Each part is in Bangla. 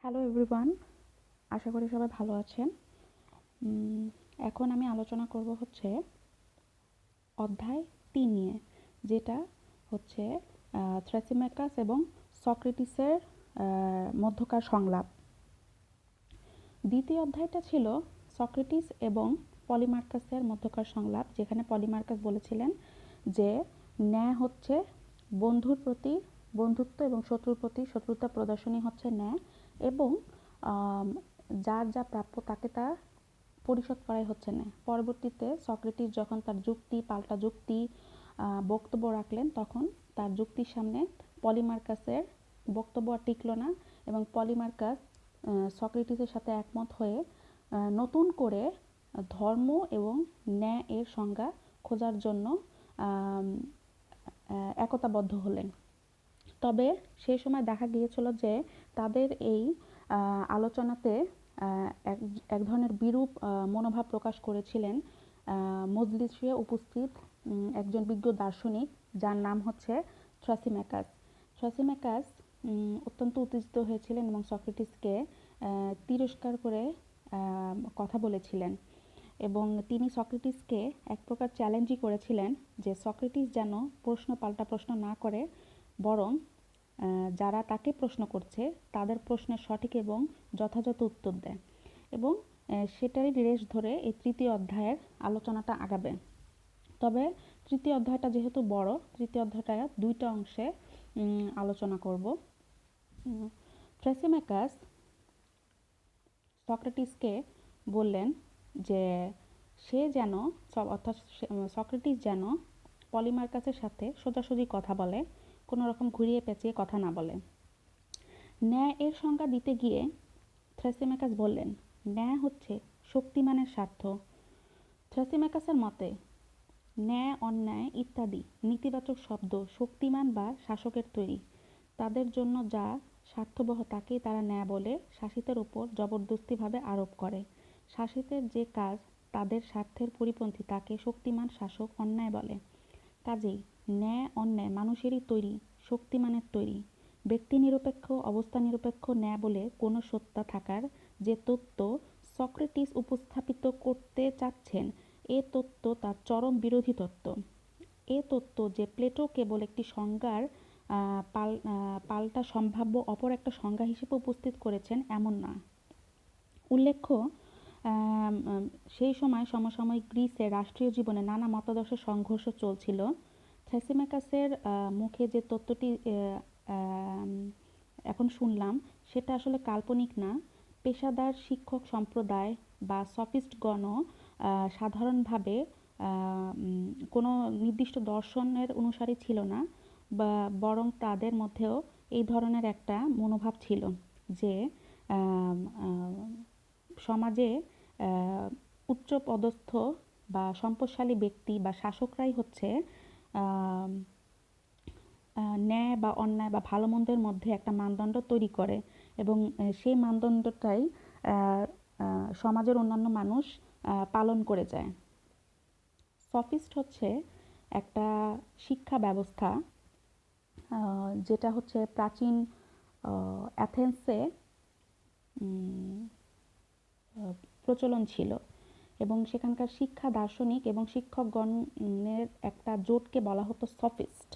হ্যালো এভরিওয়ান, আশা করি সবাই ভালো আছেন। এখন আমি আলোচনা করব হচ্ছে অধ্যায় 3 নিয়ে, যেটা হচ্ছে থ্রেসিমেকাস এবং সক্রেটিসের মধ্যকার সংলাপ। দ্বিতীয় অধ্যায়টা ছিল সক্রেটিস এবং পলিমার্কাসের মধ্যকার সংলাপ, যেখানে পলিমার্কাস বলেছিলেন যে ন্যায় হচ্ছে বন্ধুর প্রতি বন্ধুত্ব এবং শত্রুর প্রতি শত্রুতা প্রদর্শনী হচ্ছে ন্যায়, এবং যার যা প্রাপ্য তাকে তা পরিশোধ করাই হচ্ছে ন্যায়। পরবর্তীতে সক্রেটিস যখন তার যুক্তি পাল্টা যুক্তি বক্তব্য রাখলেন, তখন তার যুক্তির সামনে পলিমার্কাসের বক্তব্য আর টিকল না, এবং পলিমার্কাস সক্রেটিসের সাথে একমত হয়ে নতুন করে ধর্ম এবং ন্যায় এর সংজ্ঞা খোঁজার জন্য একতাবদ্ধ হলেন। তবে সেই সময় দেখা গিয়েছিল যে তাদের এই আলোচনাতে এক ধরনের বিরূপ মনোভাব প্রকাশ করেছিলেন মজলিসে উপস্থিত একজন বিজ্ঞ দার্শনিক, যার নাম হচ্ছে থ্রাসিমেকাস। থ্রাসিমেকাস অত্যন্ত উত্তেজিত হয়েছিলেন এবং সক্রেটিসকে তিরস্কার করে কথা বলেছিলেন, এবং তিনি সক্রেটিসকে এক প্রকার চ্যালেঞ্জই করেছিলেন যে সক্রেটিস যেন প্রশ্ন পাল্টা প্রশ্ন না করে, বরং যারা তাকে প্রশ্ন করছে তাদের প্রশ্নের সঠিক এবং যথাযথ উত্তর দেয়, এবং সেটারই রেশ ধরে এই তৃতীয় অধ্যায়ের আলোচনাটা আগাবে। তবে তৃতীয় অধ্যায়টা যেহেতু বড়, তৃতীয় অধ্যায়টা দুইটা অংশে আলোচনা করব। থ্রেসিমেকাস সক্রেটিসকে বললেন যে সে যেন অর্থাৎ সক্রেটিস যেন পলিমার্কাসের সাথে সোজাসুজি কথা বলে, কোনো রকম ঘুরিয়ে পেঁচিয়ে কথা না বলে। ন্যায় এর সংজ্ঞা দিতে গিয়ে থ্রেসিমেকাস বললেন, ন্যায় হচ্ছে শক্তিমানের স্বার্থ। থ্রেসিমেকাসের মতে ন্যায়, অন্যায় ইত্যাদি নেতিবাচক শব্দ শক্তিমান বা শাসকের তৈরি। তাদের জন্য যা স্বার্থবহ তাকেই তারা ন্যায় বলে শাসিতের উপর জবরদস্তিভাবে আরোপ করে। শাসিতের যে কাজ তাদের স্বার্থের পরিপন্থী তাকে শক্তিমান শাসক অন্যায় বলে। কাজেই ন্যায় অন্যায় মানুষেরই তৈরি, শক্তিমানের তৈরি। ব্যক্তি নিরপেক্ষ, অবস্থা নিরপেক্ষ ন্যায় বলে কোনো সত্তা থাকার যে তত্ত্ব সক্রেটিস উপস্থাপিত করতে চাচ্ছেন, এ তত্ত্ব তার চরম বিরোধী তত্ত্ব। এ তত্ত্ব যে প্লেটো কেবল একটি সংজ্ঞার পাল্টা সম্ভাব্য অপর একটা সংজ্ঞা হিসেবে উপস্থিত করেছেন এমন না। উল্লেখ্য, সেই সময় সমসাময়িক গ্রিসের রাষ্ট্রীয় জীবনে নানা মতাদর্শের সংঘর্ষ চলছিল। থ্রেসিমেকাসের মুখে যে তত্ত্বটি এখন শুনলাম, সেটা আসলে কাল্পনিক না। পেশাদার শিক্ষক সম্প্রদায় বা সফিস্টগণও সাধারণভাবে কোনো নির্দিষ্ট দর্শনের অনুসারী ছিল না, বা বরং তাদের মধ্যেও এই ধরনের একটা মনোভাব ছিল যে সমাজে উচ্চপদস্থ বা সম্পদশালী ব্যক্তি বা শাসকরাই হচ্ছে ন্যায় বা অন্যায় বা ভালো মন্দের মধ্যে একটা মানদণ্ড তৈরি করে, এবং সেই মানদণ্ডটাই সমাজের অন্যান্য মানুষ পালন করে যায়। সফিস্ট হচ্ছে একটা শিক্ষা ব্যবস্থা, যেটা হচ্ছে প্রাচীন অ্যাথেন্সে প্রচলন ছিল, এবং সেখানকার শিক্ষা দার্শনিক এবং শিক্ষকগণের একটা জোটকে বলা হতো সফিস্ট।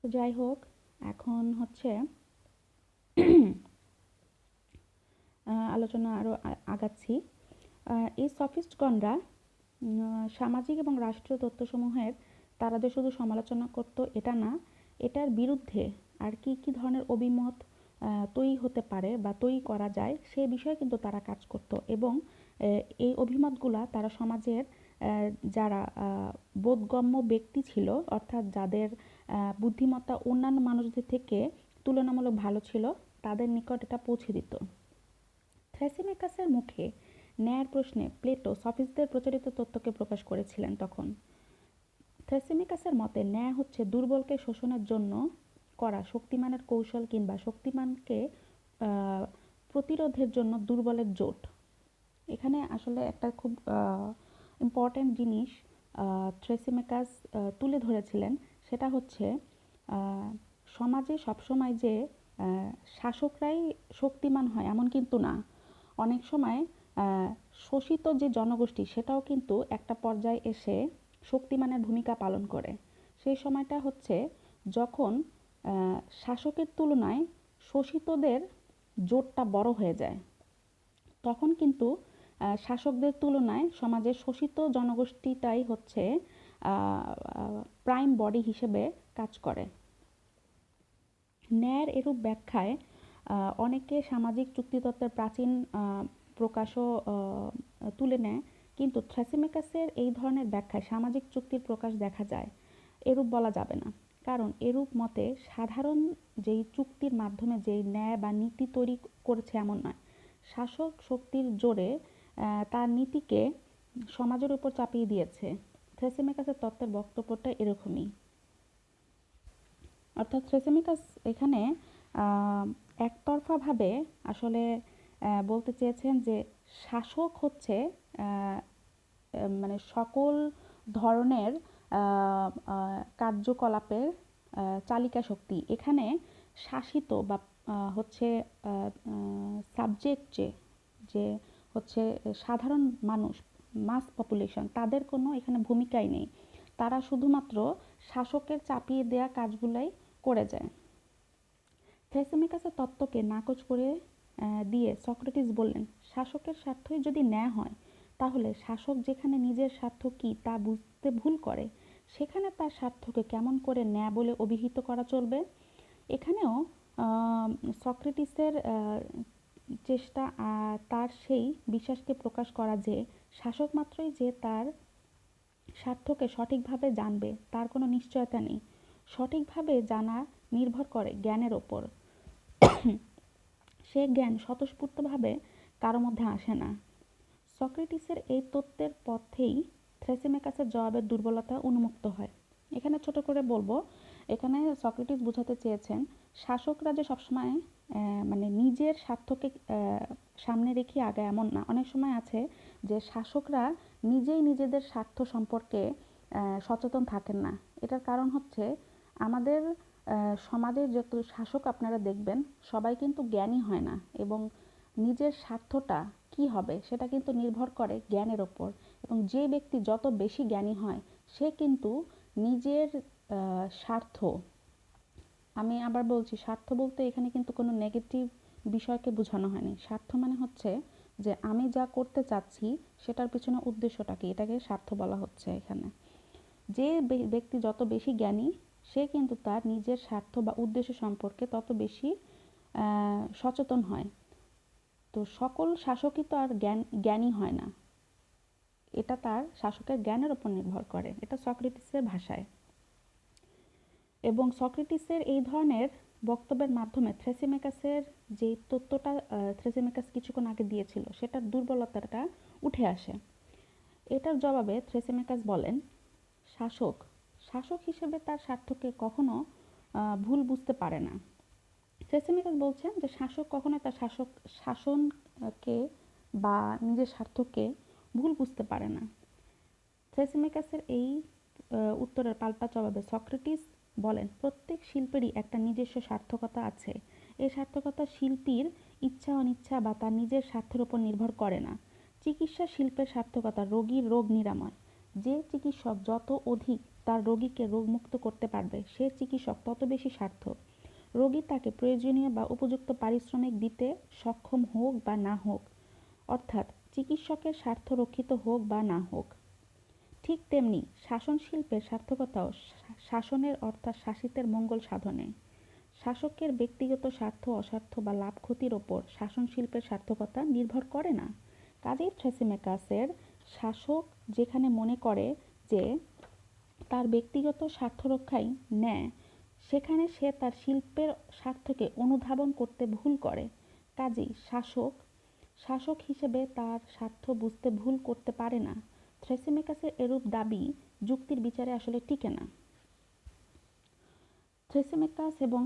তো যাই হোক, এখন হচ্ছে আলোচনা আরও আগাচ্ছি। এই সফিস্টগণরা সামাজিক এবং রাষ্ট্রীয় তত্ত্বসমূহের তারা যে শুধু সমালোচনা করত এটা না, এটার বিরুদ্ধে আর কি কি ধরনের অভিমত তৈরি হতে পারে বা তৈরি করা যায় সে বিষয়ে কিন্তু তারা কাজ করত, এবং এই অভিমতগুলা তারা সমাজের যারা বোধগম্য ব্যক্তি ছিল, অর্থাৎ যাদের বুদ্ধিমত্তা অন্যান্য মানুষদের থেকে তুলনামূলক ভালো ছিল, তাদের নিকট এটা পৌঁছে দিত। থ্রেসিমেকাসের মুখে ন্যায়ের প্রশ্নে প্লেটো সফিস্টদের প্রচলিত তত্ত্বকে প্রকাশ করেছিলেন। তখন থ্রেসিমেকাসের মতে ন্যায় হচ্ছে দুর্বলকে শোষণের জন্য করা শক্তিমানের কৌশল, কিংবা শক্তিমানকে প্রতিরোধের জন্য দুর্বলের জোট। এখানে আসলে একটা খুব ইম্পর্ট্যান্ট জিনিস থ্রেসিমেকাস তুলে ধরেছিলেন, সেটা হচ্ছে আহ, সমাজে সবসময় যে শাসকরাই শক্তিমান হয় এমন কিন্তু না। অনেক সময় আহ, শোষিত যে জনগোষ্ঠী সেটাও কিন্তু একটা পর্যায়ে এসে শক্তিমানের ভূমিকা পালন করে। সেই সময়টা হচ্ছে যখন শাসকের তুলনায় শোষিতদের জোটটা বড় হয়ে যায়। তখন কিন্তু শাসকদের তুলনায় সমাজের শোষিত জনগোষ্ঠীটাই হচ্ছে প্রাইম বডি হিসেবে কাজ করে। ন্যায়ের এরূপ ব্যাখ্যায় অনেকে সামাজিক চুক্তিতত্ত্বের প্রাচীন প্রকাশও তুলে নেয়, কিন্তু থ্রেসিমেকাসের এই ধরনের ব্যাখ্যায় সামাজিক চুক্তির প্রকাশ দেখা যায় এরূপ বলা যাবে না। কারণ এরূপ মতে সাধারণ যেই চুক্তির মাধ্যমে যেই ন্যায় বা নীতি তৈরি করেছে এমন নয়, শাসক শক্তির জোরে তার নীতিকে সমাজের উপর চাপিয়ে দিয়েছে। থ্রেসিমেকাসের তত্ত্বের বক্তব্যটা এরকমই। অর্থাৎ থ্রেসেমিকাস এখানে একতরফাভাবে আসলে বলতে চেয়েছেন যে শাসক হচ্ছে মানে সকল ধরনের কার্যকলাপের চালিকা শক্তি। এখানে শাসিত বা হচ্ছে সাবজেক্ট যে যে হচ্ছে সাধারণ মানুষ, মাস পপুলেশন, তাদের কোনো এখানে ভূমিকাই নেই। তারা শুধুমাত্র শাসকের চাপিয়ে দেয়া কাজগুলাই করে যায়। থ্রেসেমিকাসের তত্ত্বকে নাকচ করে দিয়ে সক্রেটিস বললেন, শাসকের স্বার্থই যদি ন্যায় হয়, তাহলে শাসক যেখানে নিজের স্বার্থ কী তা বুঝতে ভুল করে, সেখানে তার স্বার্থকে কেমন করে ন্যায় বলে অভিহিত করা চলবে? এখানেও সক্রেটিসের চেষ্টা তার সেই বিশ্বাসকে প্রকাশ করা যে শাসক মাত্রই যে তার স্বার্থকে সঠিকভাবে জানবে তার কোনো নিশ্চয়তা নেই। সঠিকভাবে জানা নির্ভর করে জ্ঞানের ওপর। সে জ্ঞান স্বতঃস্ফূর্তভাবে কারো মধ্যে আসে না। সক্রেটিসের এই তত্ত্বের পথেই থ্রেসিমেকাসের জবাবের দুর্বলতা উন্মুক্ত হয়। এখানে ছোট করে বলবো, এখানে সক্রেটিস বোঝাতে চেয়েছেন শাসকরা যে সবসময় মানে নিজের স্বার্থকে সামনে রেখে আগায় এমন না। অনেক সময় আছে যে শাসকরা নিজেই নিজেদের স্বার্থ সম্পর্কে সচেতন থাকেন না। এটার কারণ হচ্ছে আমাদের সমাজের যত শাসক আপনারা দেখবেন সবাই কিন্তু জ্ঞানী হয় না, এবং নিজের স্বার্থটা কি হবে সেটা কিন্তু নির্ভর করে জ্ঞানের ওপর। এবং যে ব্যক্তি যত বেশি জ্ঞানী হয় সে কিন্তু নিজের স্বার্থ, আমি আবার বলছি স্বার্থ বলতে এখানে কিন্তু কোনো নেগেটিভ বিষয়কে বোঝানো হয়নি। স্বার্থ মানে হচ্ছে যে আমি যা করতে চাচ্ছি সেটার পিছনে উদ্দেশ্যটা কি, এটাকে স্বার্থ বলা হচ্ছে এখানে। যে ব্যক্তি যত বেশি জ্ঞানী সে কিন্তু তার নিজের স্বার্থ বা উদ্দেশ্য সম্পর্কে তত বেশি সচেতন হয়। তো সকল শাসকই তো আর জ্ঞানী হয় না, এটা তার শাসকের জ্ঞানের উপর নির্ভর করে, এটা সক্রেটিসের ভাষায়। এবং সক্রেটিসের এই ধরনের বক্তব্যের মাধ্যমে থ্রেসিমেকাসের যে তত্ত্বটা থ্রেসিমেকাস কিছুক্ষণ আগে দিয়েছিল সেটার দুর্বলতাটা উঠে আসে। এটার জবাবে থ্রেসিমেকাস বলেন, শাসক শাসক হিসেবে তার স্বার্থকে কখনো ভুল বুঝতে পারে না। থ্রেসিমেকাস বলছেন যে শাসক কখনো তার শাসনকে বা নিজের স্বার্থকে ভুল বুঝতে পারে না। থ্রেসিমেকাসের এই উত্তরের পাল্টা জবাবে সক্রেটিস বলেন, প্রত্যেক শিল্পেরই একটা নিজস্ব সার্থকতা আছে। এই সার্থকতা শিল্পীর ইচ্ছা অনিচ্ছা বা তার নিজের স্বার্থের উপর নির্ভর করে না। চিকিৎসা শিল্পের সার্থকতা রোগীর রোগ নিরাময়। যে চিকিৎসক যত অধিক তার রোগীকে রোগমুক্ত করতে পারবে সে চিকিৎসক তত বেশি সার্থক। রোগী তাকে প্রয়োজনীয় বা উপযুক্ত পারিশ্রমিক দিতে সক্ষম হোক বা না হোক, অর্থাৎ চিকিৎসকের স্বার্থ রক্ষিত হোক বা না হোক। ঠিক তেমনি শাসন শিল্পের সার্থকতাও শাসনের অর্থাৎ শাসিতের মঙ্গল সাধনে। শাসকের ব্যক্তিগত স্বার্থ অস্বার্থ বা লাভ ক্ষতির ওপর শাসন শিল্পের সার্থকতা নির্ভর করে না। কাজেই থ্রেসিমেকাসের শাসক যেখানে মনে করে যে তার ব্যক্তিগত স্বার্থ রক্ষাই ন্যায়, সেখানে সে তার শিল্পের স্বার্থকে অনুধাবন করতে ভুল করে। কাজেই শাসক শাসক হিসেবে তার স্বার্থ বুঝতে ভুল করতে পারে না। থ্রেসিমেকাসের এরূপ দাবি যুক্তির বিচারে আসলে টিকে না। থ্রেসিমেকাস এবং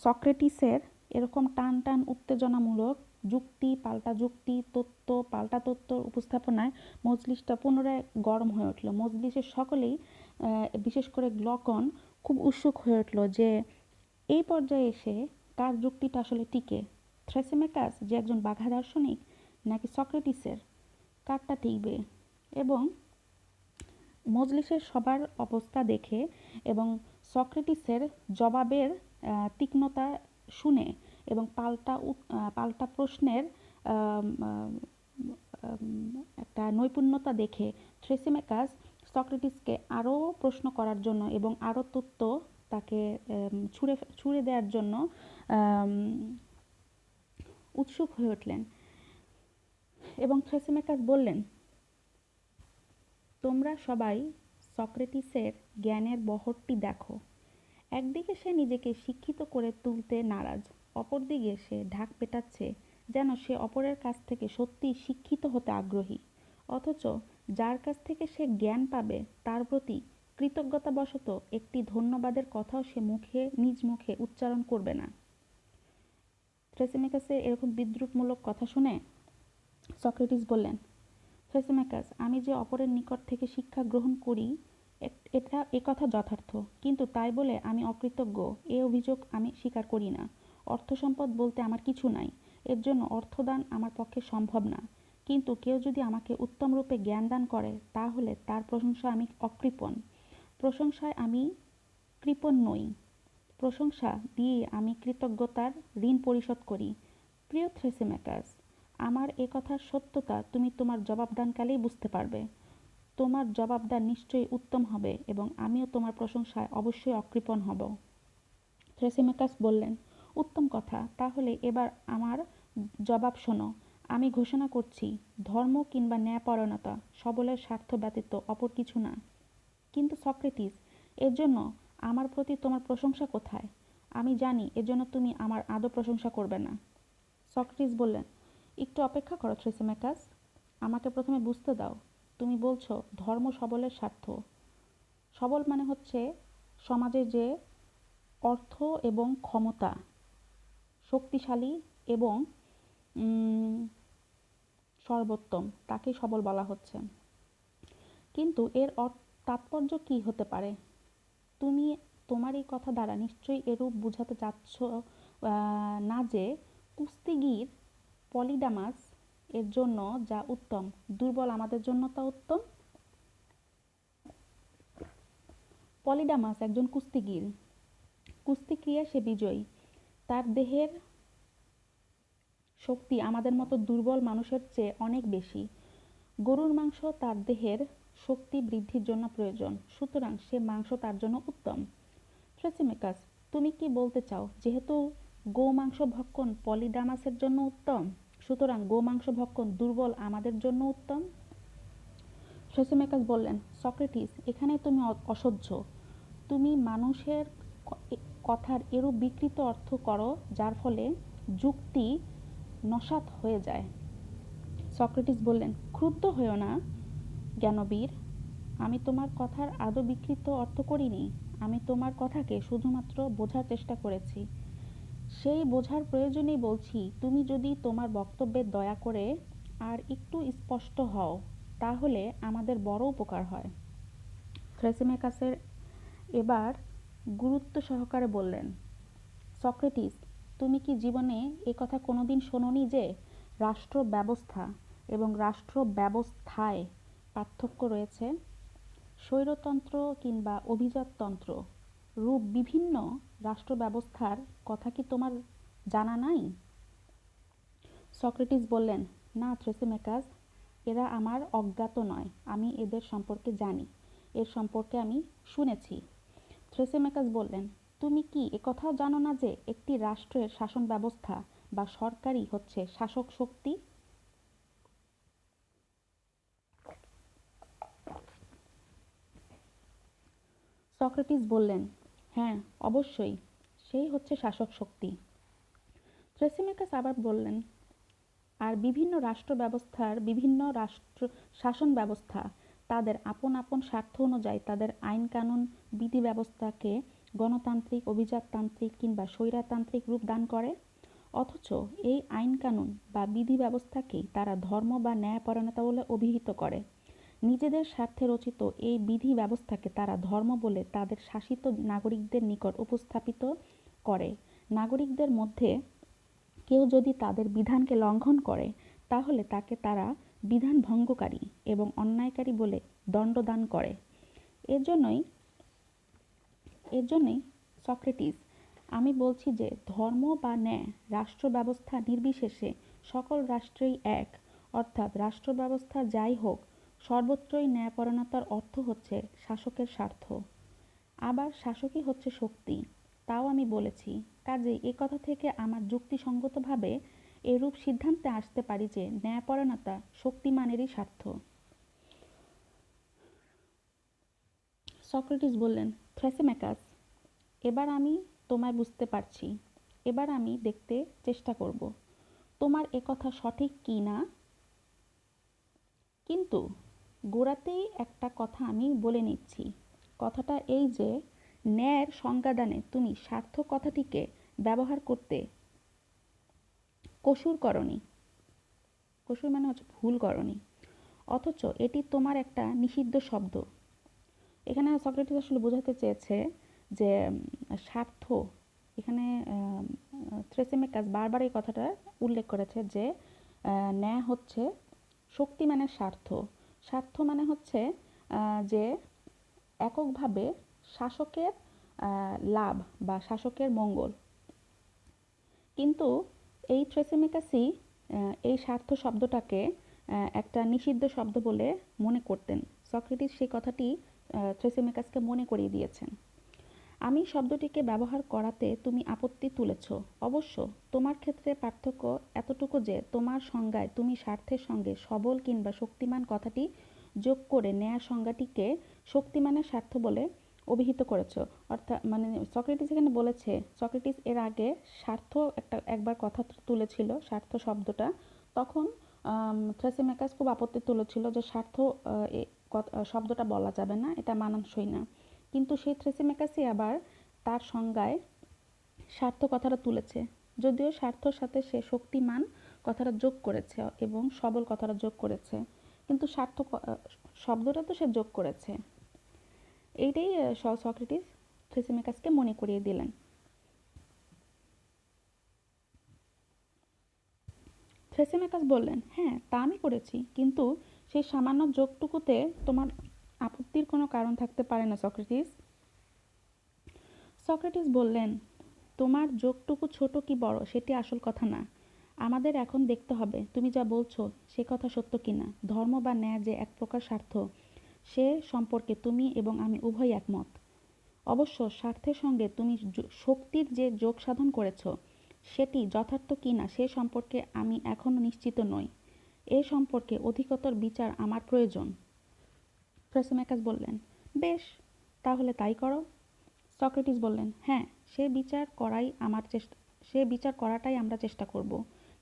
সক্রেটিসের এরকম টান টান উত্তেজনামূলক যুক্তি পাল্টা যুক্তি, তত্ত্ব পাল্টা তত্ত্বর উপস্থাপনায় মজলিসটা পুনরায় গরম হয়ে উঠল। মজলিসের সকলেই বিশেষ করে গ্লকন খুব উৎসুক হয়ে উঠল যে এই পর্যায়ে এসে কার যুক্তিটা আসলে টিকে, থ্রেসিমেকাস যে একজন বাঘা দার্শনিক নাকি সক্রেটিসের, কারটা টিকবে। এবং মজলিসের সবার অবস্থা দেখে এবং সক্রেটিসের জবাবের তীক্ষ্ণতা শুনে এবং পাল্টা প্রশ্নের একটা নৈপুণ্যতা দেখে থ্রেসিমেকাস সক্রেটিসকে আরও প্রশ্ন করার জন্য এবং আরও তথ্য তাকে ছুঁড়ে দেওয়ার জন্য উৎসুক হয়ে উঠলেন। এবং থ্রেসিমেকাস বললেন, তোমরা সবাই সক্রেটিসের জ্ঞানের বহরটি দেখো। একদিকে সে নিজেকে শিক্ষিত করে তুলতে নারাজ, অপরদিকে সে ঢাক পেটাচ্ছে যেন সে অপরের কাছ থেকে সত্যিই শিক্ষিত হতে আগ্রহী, অথচ যার কাছ থেকে সে জ্ঞান পাবে তার প্রতি কৃতজ্ঞতাবশত একটি ধন্যবাদের কথাও সে নিজ মুখে উচ্চারণ করবে না। থ্রেসিমেকাসের এরকম বিদ্রূপমূলক কথা শুনে সক্রেটিস বললেন, থ্রেসিমেকাস, আমি যে অপরের নিকট থেকে শিক্ষা গ্রহণ করি একথা যথার্থ, কিন্তু তাই বলে আমি অকৃতজ্ঞ এ অভিযোগ আমি স্বীকার করি না। অর্থসম্পদ বলতে আমার কিছু নাই, এর জন্য অর্থদান আমার পক্ষে সম্ভব না, কিন্তু কেউ যদি আমাকে উত্তমরূপে জ্ঞান দান করে তাহলে তার প্রশংসা আমি অকৃপণ, প্রশংসায় আমি কৃপণ নই, প্রশংসা দিয়ে আমি কৃতজ্ঞতার ঋণ পরিশোধ করি। প্রিয় থ্রেসিমেকাস, আমার এ কথার সত্যতা তুমি তোমার জবাবদানকালেই বুঝতে পারবে। তোমার জবাবদান নিশ্চয়ই উত্তম হবে এবং আমিও তোমার প্রশংসায় অবশ্যই অকৃপণ হব। থ্রেসিমেকাস বললেন, উত্তম কথা, তাহলে এবার আমার জবাব শোনো। আমি ঘোষণা করছি, ধর্ম কিংবা ন্যায়পরায়ণতা সবলের স্বার্থ ব্যতীত অপর কিছু না। কিন্তু সক্রেটিস, এর জন্য আমার প্রতি তোমার প্রশংসা কোথায়? আমি জানি এজন্য তুমি আমার আদৌ প্রশংসা করবে না। সক্রেটিস বললেন, একটু অপেক্ষা করো থ্রেসিমেকাস, আমাকে প্রথমে বুঝতে দাও। তুমি বলছো ধর্ম সবলের স্বার্থ। সবল মানে হচ্ছে সমাজে যে অর্থ এবং ক্ষমতা শক্তিশালী এবং সর্বোত্তম তাকেই সবল বলা হচ্ছে। কিন্তু এর তাৎপর্য কি হতে পারে? তুমি তোমার এই কথা দ্বারা নিশ্চয়ই এরূপ বুঝাতে চাচ্ছ না যে কুস্তিগীর পলিডামাস এর জন্য যা উত্তম, দুর্বল আমাদের জন্য তা উত্তম। পলিডামাস একজন কুস্তিগীর, কুস্তি ক্রীড়ায় সে বিজয়ী, তার দেহের শক্তি আমাদের মতো দুর্বল মানুষের চেয়ে অনেক বেশি। গরুর মাংস তার দেহের শক্তি বৃদ্ধির জন্য প্রয়োজন, সুতরাং সে মাংস তার জন্য উত্তম। থ্রেসিমেকাস, তুমি কি বলতে চাও যেহেতু গোমাংস ভক্ষণ পলিডামাসের জন্য উত্তম, সুতরাং গোমাংস ভক্ষণ দুর্বল আমাদের জন্য উত্তম? থ্রেসিমেকাস বললেন, সক্রেটিস, এখানে তুমি অসহ্য। তুমি মানুষের কথার এরূপ বিকৃত অর্থ করো যার ফলে যুক্তি নস্যাৎ হয়ে যায়। সক্রেটিস বললেন, ক্রুদ্ধ হয়ো না জ্ঞানবীর, আমি তোমার কথার আদৌ বিকৃত অর্থ করিনি। আমি তোমার কথাকে শুধুমাত্র বোঝার চেষ্টা করেছি। সেই বোঝার প্রয়োজনেই বলছি, তুমি যদি তোমার বক্তব্যে দয়া করে আর একটু স্পষ্ট হও তাহলে আমাদের বড় উপকার হয়। থ্রেসিমেকাসের এবার গুরুত্ব সহকারে বললেন, সক্রেটিস, তুমি কি জীবনে এ কথা কোনোদিন শোনোনি যে রাষ্ট্র ব্যবস্থা এবং রাষ্ট্র ব্যবস্থায় পার্থক্য রয়েছে? স্বৈরতন্ত্র কিংবা অভিজাততন্ত্র রূপ বিভিন্ন রাষ্ট্র ব্যবস্থার কথা কি তোমার জানা নাই? সক্রেটিস বললেন, না থ্রেসিমেকাস, এরা আমার অজ্ঞাত নয়, আমি এদের সম্পর্কে জানি, এর সম্পর্কে আমি শুনেছি। থ্রেসিমেকাস বললেন, তুমি কি একথাও জানো না যে একটি রাষ্ট্রের শাসন ব্যবস্থা বা সরকারই হচ্ছে শাসক শক্তি? সক্রেটিস বললেন, হ্যাঁ অবশ্যই, সেই হচ্ছে শাসক শক্তি। থ্রেসিমেকাস আবার বললেন, আর বিভিন্ন রাষ্ট্র ব্যবস্থার বিভিন্ন শাসন ব্যবস্থা তাদের আপন আপন স্বার্থ অনুযায়ী তাদের আইন কানুন বিধি ব্যবস্থাকে গণতান্ত্রিক, অভিজাততান্ত্রিক কিংবা স্বৈরতান্ত্রিক রূপ দান করে, অথচ এই আইন কানুন বা বিধি ব্যবস্থাকেই তারা ধর্ম বা ন্যায়পরায়ণতা বলে অভিহিত করে। নিজেদের স্বার্থে রচিত এই বিধি ব্যবস্থাকে তারা ধর্ম বলে তাদের শাসিত নাগরিকদের নিকট উপস্থাপিত করে। নাগরিকদের মধ্যে কেউ যদি তাদের বিধানকে লঙ্ঘন করে তাহলে তাকে তারা বিধান ভঙ্গকারী এবং অন্যায়কারী বলে দণ্ডদান করে। এর জন্যই সক্রেটিস, আমি বলছি যে ধর্ম বা ন্যায় রাষ্ট্র ব্যবস্থা নির্বিশেষে সকল রাষ্ট্রেই এক, অর্থাৎ রাষ্ট্র ব্যবস্থা যাই হোক সর্বত্রই ন্যায়পরায়ণতার অর্থ হচ্ছে শাসকের স্বার্থ, আবার শাসকই হচ্ছে শক্তি, তাও আমি বলেছি। কাজেই এ কথা থেকে আমার যুক্তিসঙ্গতভাবে এরূপ সিদ্ধান্তে আসতে পারি যে ন্যায়পরায়ণতা শক্তিমানেরই স্বার্থ। সক্রেটিস বললেন, থ্রেসিম্যাকাস, এবার আমি তোমায় বুঝতে পারছি। এবার আমি দেখতে চেষ্টা করব তোমার এ কথা সঠিক কি না। কিন্তু গোড়াতেই একটা কথা আমি বলে নিচ্ছি। কথাটা এই যে ন্যায়ের সংজ্ঞাদানে তুমি স্বার্থ কথাটিকে ব্যবহার করতে কসুর করনি। কসুর মানে হচ্ছে ভুল করনি, অথচ এটি তোমার একটা নিষিদ্ধ শব্দ। এখানে সক্রেটিস আসলে বোঝাতে চেয়েছে যে স্বার্থ, এখানে থ্রেসিমেকাস বারবার এই কথাটা উল্লেখ করেছে যে ন্যায় হচ্ছে শক্তিমানের স্বার্থ। স্বার্থ মানে হচ্ছে যে এককভাবে শাসকের লাভ বা শাসকের মঙ্গল। কিন্তু এই থ্রেসিমেকাসই এই স্বার্থ শব্দটাকে একটা নিষিদ্ধ শব্দ বলে মনে করতেন। সক্রেটিস সেই কথাটি থ্রেসিমেকাসকে মনে করিয়ে দিয়েছেন। আমি শব্দটিকে ব্যবহার করাতে তুমি আপত্তি তুলেছ। অবশ্য তোমার ক্ষেত্রে পার্থক্য এতটুকু যে তোমার সংজ্ঞায় তুমি স্বার্থের সঙ্গে সবল কিংবা শক্তিমান কথাটি যোগ করে ন্যায় সংজ্ঞাটিকে শক্তিমানের স্বার্থ বলে অভিহিত করেছ। অর্থাৎ মানে সক্রেটিস এখানে বলেছে, সক্রেটিস এর আগে স্বার্থ একবার কথা তুলেছিল, স্বার্থ শব্দটা, তখন থ্রেসিমেকাস খুব আপত্তি তুলেছিল যে স্বার্থ শব্দটা বলা যাবে না, এটা মানানসই না। কিন্তু সেই থ্রেসিমেকাসই আবার তার সংজ্ঞায় স্বার্থ কথাটা তুলেছে, যদিও স্বার্থর সাথে সে শক্তিমান কথাটা যোগ করেছে এবং সবল কথাটা যোগ করেছে, কিন্তু স্বার্থ শব্দটা তো সে যোগ করেছে। এইটাই সক্রেটিস থ্রেসিমেকাসকে মনে করিয়ে দিলেন। থ্রেসিমেকাস বললেন, হ্যাঁ তা আমি করেছি, কিন্তু সেই সামান্য যোগটুকুতে তোমার আপত্তির কোনো কারণ থাকতে পারে না সক্রেটিস। সক্রেটিস বললেন, তোমার যোগটুকু ছোট কি বড় সেটি আসল কথা না। আমাদের এখন দেখতে হবে তুমি যা বলছো সে কথা সত্য কিনা। ধর্ম বা ন্যায় যে এক প্রকার স্বার্থ সে সম্পর্কে তুমি এবং আমি উভয়ই একমত। অবশ্য স্বার্থের সঙ্গে তুমি শক্তির যে যোগ সাধন করেছ সেটি যথার্থ কিনা সে সম্পর্কে আমি এখনো নিশ্চিত নই। এ সম্পর্কে অধিকতর বিচার আমার প্রয়োজন। থ্রেসিমেকাস বললেন, বেশ, তাহলে তাই করো। সক্রেটিস বললেন, হ্যাঁ, সে বিচার করাটাই আমরা চেষ্টা করব।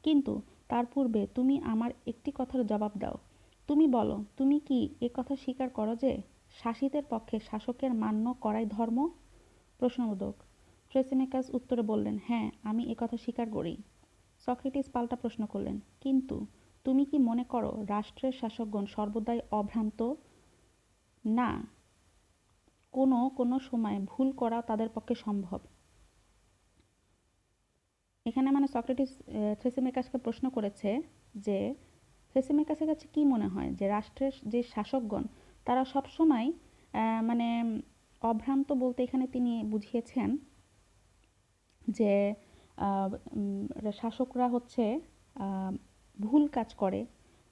কিন্তু তার পূর্বে তুমি আমার একটি কথার জবাব দাও। তুমি বলো, তুমি কি এ কথা স্বীকার করো যে শাসিতের পক্ষে শাসকের মান্য করাই ধর্ম? প্রশ্নবোধক। থ্রেসিমেকাস উত্তরে বললেন, হ্যাঁ, আমি এ কথা স্বীকার করি। সক্রেটিস পাল্টা প্রশ্ন করলেন, কিন্তু তুমি কি মনে করো রাষ্ট্রের শাসকগণ সর্বদাই অভ্রান্ত? না, কোনো কোনো সময় ভুল করা তাদের পক্ষে সম্ভব। এখানে মানে সক্রেটিস থ্রেসিমেকাসকে প্রশ্ন করেছে যে থ্রেসিমেকাসের কাছে কি মনে হয় যে রাষ্ট্রের যে শাসকগণ তারা সবসময় মানে অভ্রান্ত বলতে এখানে তিনি বুঝিয়েছেন যে শাসকরা হচ্ছে ভুল কাজ করে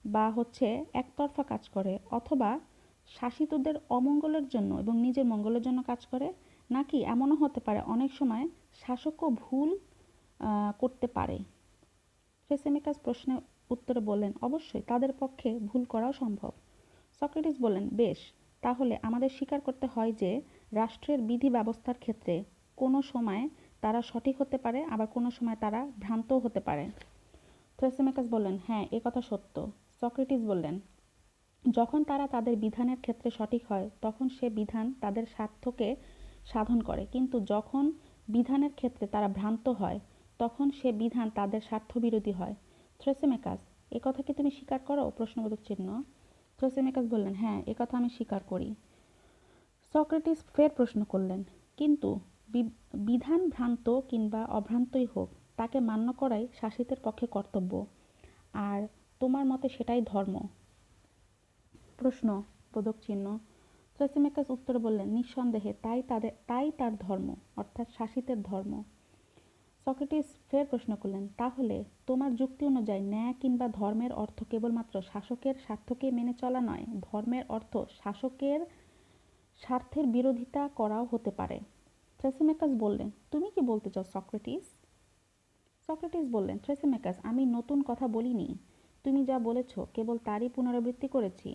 বা হচ্ছে একতরফা কাজ করে, অথবা শাসিতদের অমঙ্গলের জন্য এবং নিজের মঙ্গলের জন্য কাজ করে, নাকি এমনও হতে পারে অনেক সময় শাসকও ভুল করতে পারে। থ্রেসিমেকাস প্রশ্নের উত্তরে বললেন, অবশ্যই তাদের পক্ষে ভুল করাও সম্ভব। সক্রেটিস বললেন, বেশ, তাহলে আমাদের স্বীকার করতে হয় যে রাষ্ট্রের বিধি ব্যবস্থার ক্ষেত্রে কোনো সময় তারা সঠিক হতে পারে, আবার কোনো সময় তারা ভ্রান্তও হতে পারে। থ্রেসিমেকাস বললেন, হ্যাঁ, এ কথা সত্য। সক্রেটিস বললেন, যখন তারা তাদের বিধানের ক্ষেত্রে সঠিক হয় তখন সে বিধান তাদের স্বার্থকে সাধন করে, কিন্তু যখন বিধানের ক্ষেত্রে তারা ভ্রান্ত হয় তখন সে বিধান তাদের স্বার্থবিরোধী হয়। থ্রেসিমেকাস, এ কথা কি তুমি স্বীকার করো? প্রশ্নবোধক চিহ্ন। থ্রেসিমিকাস বললেন, হ্যাঁ, একথা আমি স্বীকার করি। সক্রেটিস ফের প্রশ্ন করলেন, কিন্তু বিধান ভ্রান্ত কিংবা অভ্রান্তই হোক, তাকে মান্য করাই শাসিতের পক্ষে কর্তব্য, আর তোমার মতে সেটাই ধর্ম? প্রশ্ন বোধক চিহ্ন। থ্রেসিমিকাস উত্তরে বললেন, নিঃসন্দেহে তাই তার ধর্ম, অর্থাৎ শাসিতের ধর্ম। সক্রেটিস ফের প্রশ্ন করলেন, তাহলে তোমার যুক্তি অনুযায়ী ন্যায় কিংবা ধর্মের অর্থ কেবলমাত্র শাসকের স্বার্থকে মেনে চলা নয়, ধর্মের অর্থ শাসকের স্বার্থের বিরোধিতা করাও হতে পারে। থ্রেসিমিকাস বললেন, তুমি কি বলতে চাও সক্রেটিস? সক্রেটিস বললেন, থ্রেসিমিকাস, আমি নতুন কথা বলিনি। তুমি যা বলেছ কেবল তারই পুনরাবৃত্তি করেছি।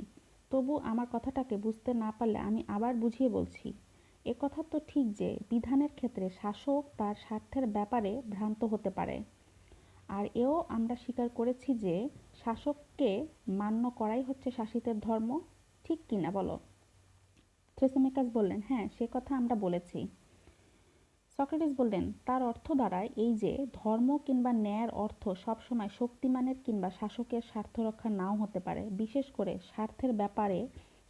তবু আমার কথাটাকে বুঝতে না পারলে আমি আবার বুঝিয়ে বলছি। একথা তো ঠিক যে বিধানের ক্ষেত্রে শাসক তার স্বার্থের ব্যাপারে ভ্রান্ত হতে পারে, আর এও আমরা স্বীকার করেছি যে শাসককে মান্য করাই হচ্ছে শাসিতের ধর্ম। ঠিক কিনা বলো? থ্রেসিমিকাস বললেন, হ্যাঁ, সে কথা আমরা বলেছি। সক্রেটিস বললেন, তার অর্থ দাঁড়ায় এই যে ধর্ম কিংবা ন্যায়ের অর্থ সবসময় শক্তিমানের কিংবা শাসকের স্বার্থ রক্ষা নাও হতে পারে। বিশেষ করে স্বার্থের ব্যাপারে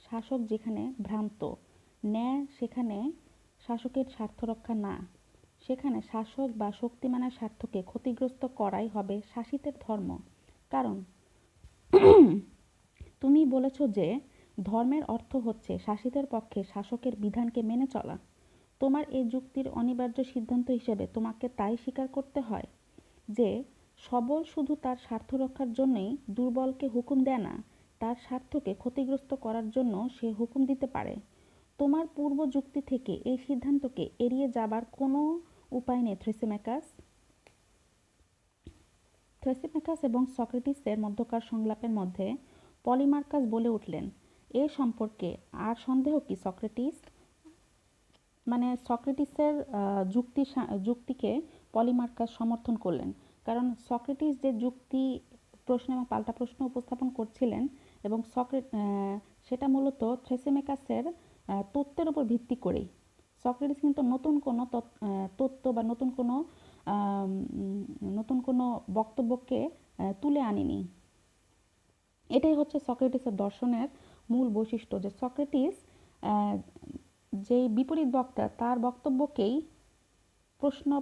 শাসক যেখানে ভ্রান্ত, ন্যায় সেখানে শাসকের স্বার্থ রক্ষা না, সেখানে শাসক বা শক্তিমানের স্বার্থকে ক্ষতিগ্রস্ত করাই হবে শাসিতের ধর্ম। কারণ তুমি বলেছ যে ধর্মের অর্থ হচ্ছে শাসিতের পক্ষে শাসকের বিধানকে মেনে চলা। তোমার এই যুক্তির অনিবার্য সিদ্ধান্ত হিসেবে তোমাকে তাই স্বীকার করতে হয় যে সবল শুধু তার স্বার্থ রক্ষার জন্যই দুর্বলকে হুকুম দেয় না, তার স্বার্থকে ক্ষতিগ্রস্ত করার জন্য সে হুকুম দিতে পারে। তোমার পূর্ব যুক্তি থেকে এই সিদ্ধান্তকে এড়িয়ে যাবার কোনো উপায় নেই থ্রেসিমিকাস। থ্রেসিমিকাস এবং সক্রেটিসের মধ্যকার সংলাপের মধ্যে পলিমার্কাস বলে উঠলেন, এ সম্পর্কে আর সন্দেহ কি সক্রেটিস? মানে সক্রেটিসের যুক্তিকে পলিমার্কাস সমর্থন করলেন, কারণ সক্রেটিস যে যুক্তি, প্রশ্ন এবং পাল্টা প্রশ্ন উপস্থাপন করছিলেন এবং সেটা মূলত থ্রেসিমিকাসের তত্ত্বের উপর ভিত্তি করেই। সক্রেটিস কিন্তু নতুন কোনো তত্ত্ব বা নতুন কোনো বক্তব্যকে তুলে আনেনি। এটাই হচ্ছে সক্রেটিসের দর্শনের মূল বৈশিষ্ট্য, যে সক্রেটিস যেই বিপরীত বক্তা তার বক্তব্যকেই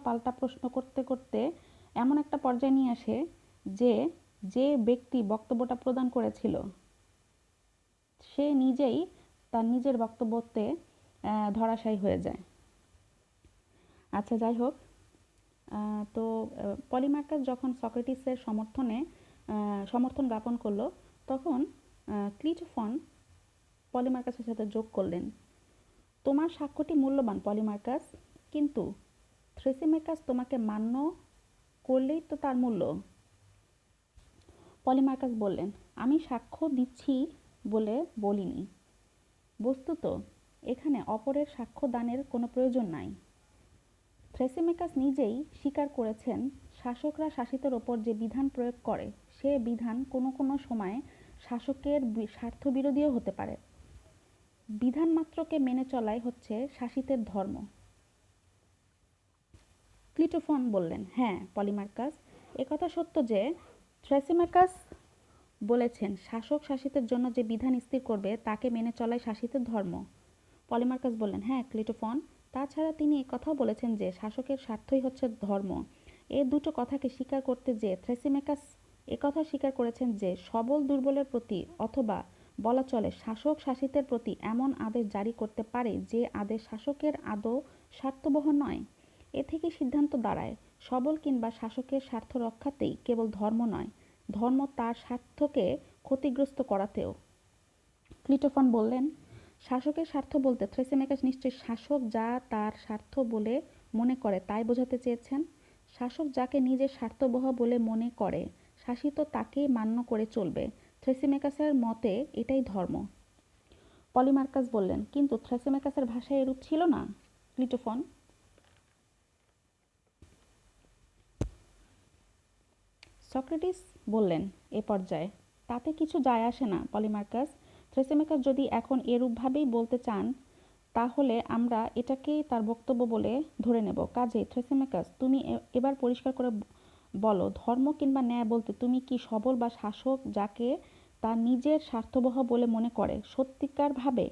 পাল্টা প্রশ্ন করতে করতে এমন একটা পর্যায়ে নিয়ে আসে যে ব্যক্তি বক্তব্যটা প্রদান করেছিল সে নিজেই তার নিজের বক্তব্যতে ধরাশায়ী হয়ে যায়। আচ্ছা, যাই হোক, তো পলিমার্কাস যখন সক্রেটিসের সমর্থন জ্ঞাপন করলো, তখন ক্লিটোফন পলিমার্কাসের সাথে যোগ করলেন, তোমার সাক্ষ্যটি মূল্যবান পলিমার্কাস, কিন্তু থ্রেসিমিকাস তোমাকে মান্য করলেই তো তার মূল্য। পলিমার্কাস বললেন, আমি সাক্ষ্য দিচ্ছি বলে বলিনি। বস্তুত এখানে অপরের সাক্ষ্য দানের কোনো প্রয়োজন নাই। থ্রেসিমিকাস নিজেই স্বীকার করেছেন, শাসকরা শাসিতের ওপর যে বিধান প্রয়োগ করে সে বিধান কোনো কোনো সময়ে শাসকের স্বার্থবিরোধীও হতে পারে। বিধান মাত্রকে মেনে চলাই হচ্ছে শাসিতের ধর্ম। ক্লিটোফন বললেন, হ্যাঁ পলিমার্কাস, একথা সত্য যে থ্রেসিমিকাস বলেছেন শাসক শাসিতের জন্য যে বিধান স্থির করবে তাকে মেনে চলাই শাসিতের ধর্ম। পলিমার্কাস বললেন, হ্যাঁ ক্লিটোফন, তাছাড়া তিনি একথাও বলেছেন যে শাসকের স্বার্থই হচ্ছে ধর্ম। এ দুটো কথাকে স্বীকার করতে যে থ্রেসিমিকাস একথা স্বীকার করেছেন যে সবল দুর্বলের প্রতি, অথবা বলা চলে শাসক শাসিতের প্রতি এমন আদেশ জারি করতে পারে যে আদেশ শাসকের আদৌ স্বার্থবহ নয়। এ থেকে সিদ্ধান্ত দাঁড়ায় সবল কিংবা শাসকের স্বার্থ রক্ষাতেই কেবল ধর্ম নয়, ধর্ম তার স্বার্থকে ক্ষতিগ্রস্ত করাতেও। ক্লিটোফন বললেন, শাসকের স্বার্থ বলতে থ্রেসিমিকাস নিশ্চয়ই শাসক যা তার স্বার্থ বলে মনে করে তাই বোঝাতে চেয়েছেন। শাসক যাকে নিজের স্বার্থবহ বলে মনে করে শাসিত তাকেই মান্য করে চলবে। থ্রেসিমিকাসের মতে এটাই ধর্ম। পলিমার্কাস বললেন, কিন্তু থ্রেসিমিকাসের ভাষায় এরূপ ছিল না। ক্লিটোফন সক্রেটিস বললেন, এ পর্যায়ে তাতে কিছু যায় আসে না পলিমার্কাস। থ্রেসিমিকাস যদি এখন এরূপভাবেই বলতে চান তাহলে আমরা এটাকেই তার বক্তব্য বলে ধরে নেব। কাজেই থ্রেসিমিকাস, তুমি এবার পরিষ্কার করে বলো, ধর্ম কিংবা ন্যায় বলতে তুমি কি সবল বা শাসক যাকে তা নিজের স্বার্থবহ বলে মনে করে, সত্যিকারভাবে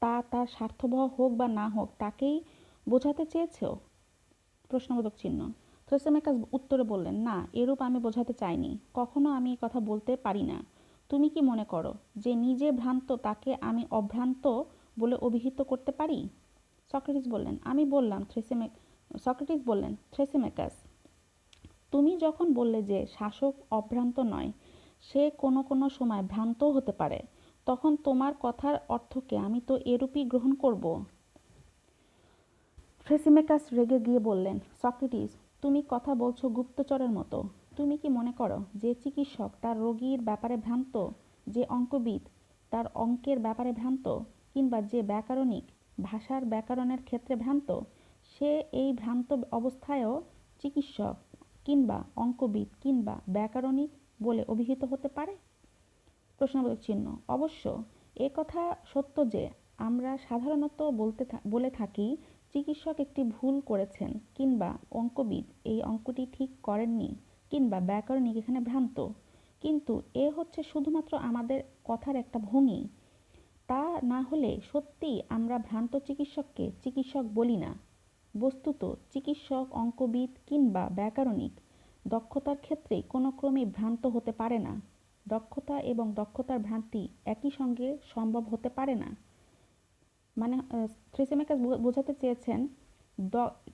তা তার স্বার্থবহ হোক বা না হোক তাকেই বোঝাতে চেয়েছো? প্রশ্নবোধক চিহ্ন। থ্রেসেমেকাস উত্তরে বললেন, না, এরূপ আমি বোঝাতে চাইনি। কখনো আমি এই কথা বলতে পারি না। তুমি কি মনে করো যে নিজে ভ্রান্ত তাকে আমি অভ্রান্ত বলে অভিহিত করতে পারি? সক্রেটিস বললেন, আমি বললাম সক্রেটিস বললেন, থ্রেসেমেকাস, তুমি যখন বললে যে শাসক অভ্রান্ত নয়, সে কোনো কোনো সময় ভ্রান্তও হতে পারে, তখন তোমার কথার অর্থকে আমি তো এরূপই গ্রহণ করব। থ্রেসিমেকাস রেগে গিয়ে বললেন, সক্রেটিস, তুমি কথা বলছো গুপ্তচরের মতো। তুমি কি মনে করো যে চিকিৎসক তার রোগীর ব্যাপারে ভ্রান্ত, যে অঙ্কবিদ তার অঙ্কের ব্যাপারে ভ্রান্ত, কিংবা যে ব্যাকরণিক ভাষার ব্যাকরণের ক্ষেত্রে ভ্রান্ত, সে এই ভ্রান্ত অবস্থায়ও চিকিৎসক কিংবা অঙ্কবিদ কিংবা ব্যাকরণিক বলে অভিহিত হতে পারে? প্রশ্নবোধক চিহ্ন। অবশ্য এ কথা সত্য যে আমরা সাধারণত বলে থাকি চিকিৎসক একটি ভুল করেছেন, কিংবা অঙ্কবিদ এই অঙ্কটি ঠিক করেননি, কিংবা ব্যাকরণিক এখানে ভ্রান্ত। কিন্তু এ হচ্ছে শুধুমাত্র আমাদের কথার একটা ভঙ্গি। তা না হলে সত্যিই আমরা ভ্রান্ত চিকিৎসককে চিকিৎসক বলি না। বস্তুত চিকিৎসক, অঙ্কবিদ কিংবা ব্যাকরণিক দক্ষতার ক্ষেত্রে কোনো ক্রমেই ভ্রান্ত হতে পারে না। দক্ষতা এবং দক্ষতার ভ্রান্তি একই সঙ্গে সম্ভব হতে পারে না। মানে থ্রেসেমেকাস বোঝাতে চেয়েছেন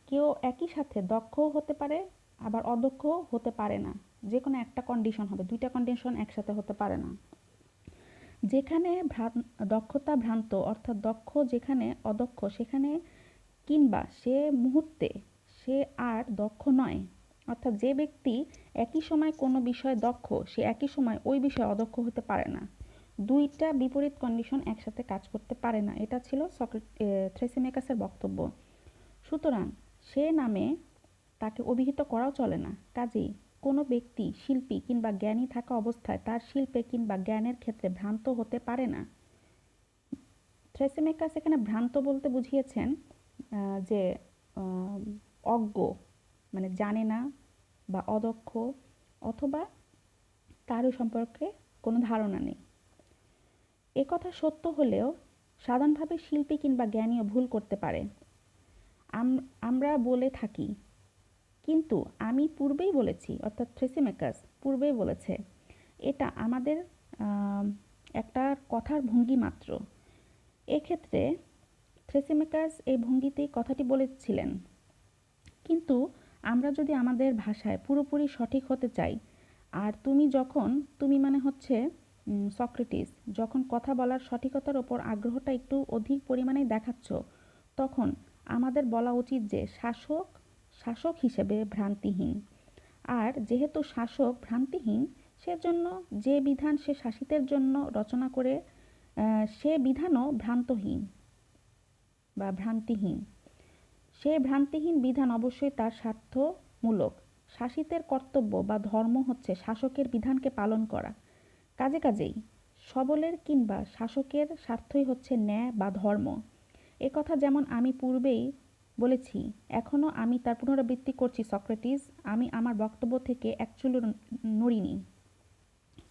কেউ একই সাথে দক্ষও হতে পারে, আবার অদক্ষও হতে পারে না। যে কোনো একটা কন্ডিশন হবে, দুইটা কন্ডিশন একসাথে হতে পারে না। যেখানে দক্ষতা ভ্রান্ত, অর্থাৎ দক্ষ যেখানে অদক্ষ সেখানে, কিংবা সে মুহূর্তে সে আর দক্ষ নয়, অর্থাৎ যে ব্যক্তি একই সময় কোনো বিষয়ে দক্ষ সে একই সময় ওই বিষয়ে অদক্ষ হতে পারে না। দুইটা বিপরীত কন্ডিশন একসাথে কাজ করতে পারে না। এটা ছিল থ্রেসিমেকাসের বক্তব্য। সুতরাং সে নামে তাকে অভিহিত করাও চলে না। কাজেই কোনো ব্যক্তি শিল্পী কিংবা জ্ঞানী থাকা অবস্থায় তার শিল্পে কিংবা জ্ঞানের ক্ষেত্রে ভ্রান্ত হতে পারে না। থ্রেসিমেকাস এখানে ভ্রান্ত বলতে বুঝিয়েছেন যে অজ্ঞ, মানে জানে না বা অদক্ষ, অথবা তারও সম্পর্কে কোনো ধারণা নেই। একথা সত্য হলেও সাধারণভাবে শিল্পী কিংবা জ্ঞানীও ভুল করতে পারে। আমরা বলে থাকি, কিন্তু আমি পূর্বেই বলেছি, অর্থাৎ থ্রেসিমেকাস পূর্বেই বলেছে, এটা আমাদের একটা কথার ভঙ্গি মাত্র। এক্ষেত্রে থ্রেসিমেকাস এই ভঙ্গিতেই কথাটি বলেছিলেন। কিন্তু আমরা যদি আমাদের ভাষায় পুরোপুরি সঠিক হতে চাই, আর তুমি মানে হচ্ছে সক্রেটিস, যখন কথা বলার সঠিকতার ওপর আগ্রহটা একটু অধিক পরিমাণে দেখাচ্ছ, তখন আমাদের বলা উচিত যে শাসক হিসেবে ভ্রান্তিহীন। আর যেহেতু শাসক ভ্রান্তিহীন, সেজন্য যে বিধান সে শাসিতের জন্য রচনা করে সে বিধানও ভ্রান্তহীন বা ভ্রান্তিহীন। সে ভ্রান্তিহীন বিধান অবশ্যই তার স্বার্থমূলক। শাসিতের কর্তব্য বা ধর্ম হচ্ছে শাসকের বিধানকে পালন করা। কাজেই সবলের কিংবা শাসকের স্বার্থই হচ্ছে ন্যায় বা ধর্ম। একথা যেমন আমি পূর্বেই বলেছি, এখনও আমি তার পুনরাবৃত্তি করছি সক্রেটিস, আমি আমার বক্তব্য থেকে এক চুলও নড়িনি।